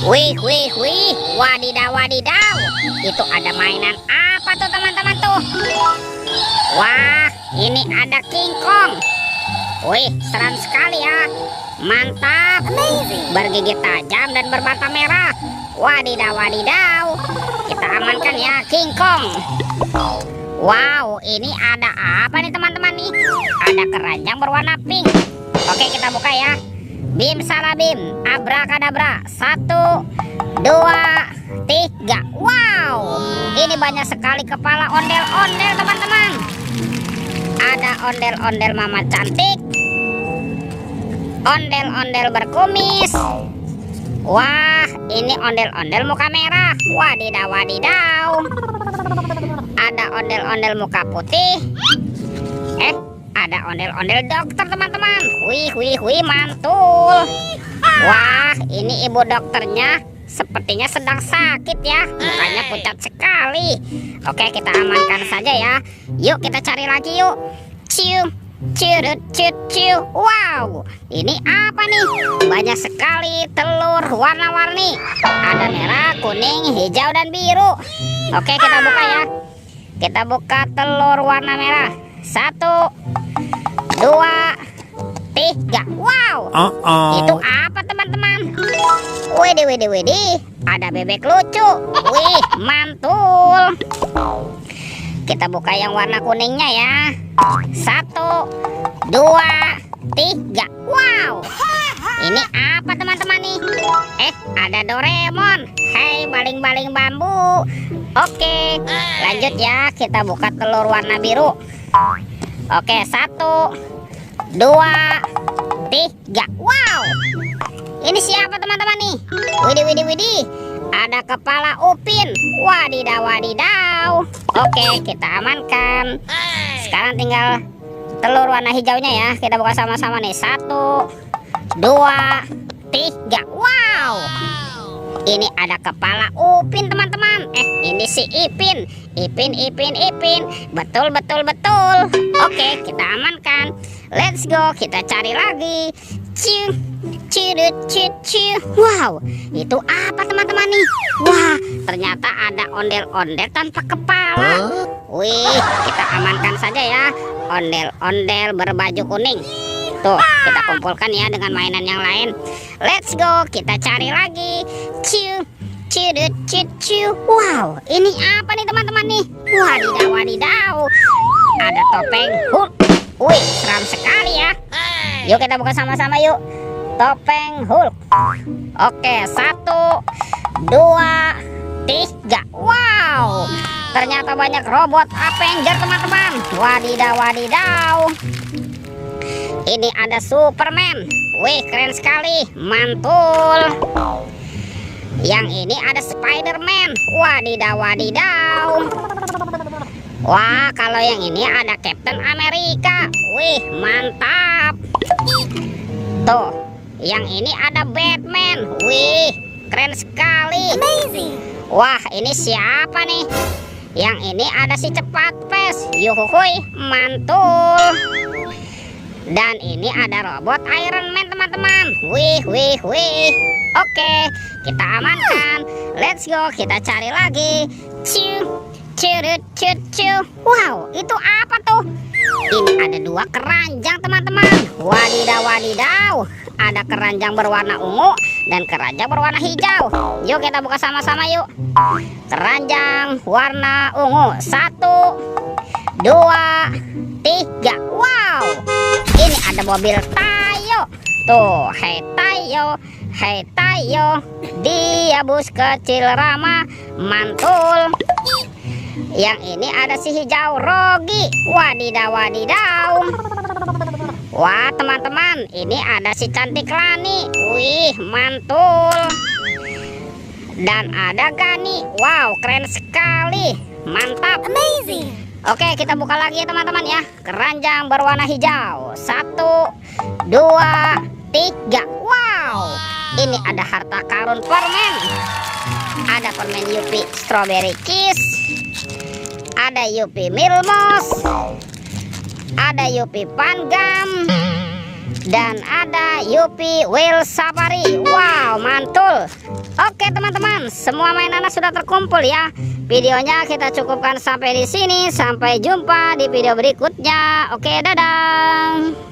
Wih, wih, wih, wadidaw, wadidaw. Itu ada mainan apa tuh teman-teman tuh? Wah, ini ada King Kong. Wih, seram sekali ya. Mantap. Bergigi tajam dan berbata merah. Wadidaw, wadidaw. Kita amankan ya King Kong. Wow, ini ada apa nih teman-teman nih? Ada keranjang berwarna pink. Oke, kita buka ya. Bim salah bim, abrakadabra. 1, 2, 3. Wow, ini banyak sekali kepala ondel-ondel teman-teman. Ada ondel-ondel mama cantik, ondel-ondel berkumis. Wah, ini ondel-ondel muka merah. Wadidaw, wadidaw. Ada ondel-ondel muka putih. Ada ondel-ondel dokter teman-teman. Wih, wih, wih, mantul. Wah, ini ibu dokternya sepertinya sedang sakit ya. Mukanya pucat sekali. Oke, kita amankan saja ya. Yuk kita cari lagi yuk. Ciu, curut, cut, ciu. Wow, ini apa nih? Banyak sekali telur warna-warni. Ada merah, kuning, hijau, dan biru. Oke, kita buka ya. Kita buka telur warna merah. 1, 2, 3. Wow, itu apa teman-teman? Widih, widih, widih. Ada bebek lucu. Wih, mantul. Kita buka yang warna kuningnya ya. 1, 2, 3. Wow, ini apa teman-teman nih? Ada Doraemon. Hai, baling-baling bambu. Oke, lanjut ya. Kita buka telur warna biru. Oke, 1, 2, 3. Wow, ini siapa teman-teman nih? Widih, widih, widih. Ada kepala upin. Wadidaw, wadidaw. Oke, kita amankan. Sekarang tinggal telur warna hijaunya ya. Kita buka sama-sama nih. 1, 2, 3. Wow, ini ada kepala upin teman-teman. Ini si Ipin. Ipin, Ipin, Ipin. Betul, betul, betul. Oke, kita amankan. Let's go, kita cari lagi. Ciu, cirut, ciu, ciu. Wow, itu apa teman-teman nih? Wah, ternyata ada ondel-ondel tanpa kepala. Wih, kita amankan saja ya. Ondel-ondel berbaju kuning. Tuh, kita kumpulkan ya dengan mainan yang lain. Let's go, kita cari lagi. Ciu, cirut, ciu, ciu. Wow, ini apa nih teman-teman nih? Wadidaw, wadidaw. Ada topeng Hulk. Wih, seram sekali ya. Yuk kita buka sama-sama yuk. Topeng Hulk. Oke, 1, 2, 3. Wow, ternyata banyak robot Avenger teman-teman. Wadidaw, wadidaw. Ini ada Superman. Wih, keren sekali, mantul. Yang ini ada Spider-Man. Wadidaw, wadidaw. Wah, kalau yang ini ada Captain America. Wih, mantap. Tuh, yang ini ada Batman. Wih, keren sekali. Amazing. Wah, ini siapa nih? Yang ini ada si Cepat Pes. Yuhuhuy, mantul. Dan ini ada robot Iron Man teman-teman. Wih, wih, wih. Oke, kita amankan. Let's go, kita cari lagi. Ciu, cirut, ciu, ciu. Wow, itu apa tuh? Ini ada 2 keranjang teman-teman. Wadidaw, wadidaw. Ada keranjang berwarna ungu dan keranjang berwarna hijau. Yuk kita buka sama-sama yuk. Keranjang warna ungu. 1, 2, 3. Wow, ini ada mobil Tayo. Tuh, hei Tayo, hei Tayo. Dia bus kecil ramah, mantul. Yang ini ada si hijau Rogi. Wadidaw, wadidaw. Wah teman-teman, ini ada si cantik Lani. Wih, mantul. Dan ada Gani. Wow, keren sekali, mantap. Amazing. Oke, kita buka lagi ya teman-teman ya. Keranjang berwarna hijau. 1, 2, 3. Wow, ini ada harta karun permen. Ada permen Yupi Strawberry Kiss. Ada Yupi Milmos. Ada Yupi Pangam. Dan ada Yupi Whale Safari. Wow, mantul. Oke teman-teman, semua mainannya sudah terkumpul ya. Videonya kita cukupkan sampai di sini. Sampai jumpa di video berikutnya. Oke, dadah.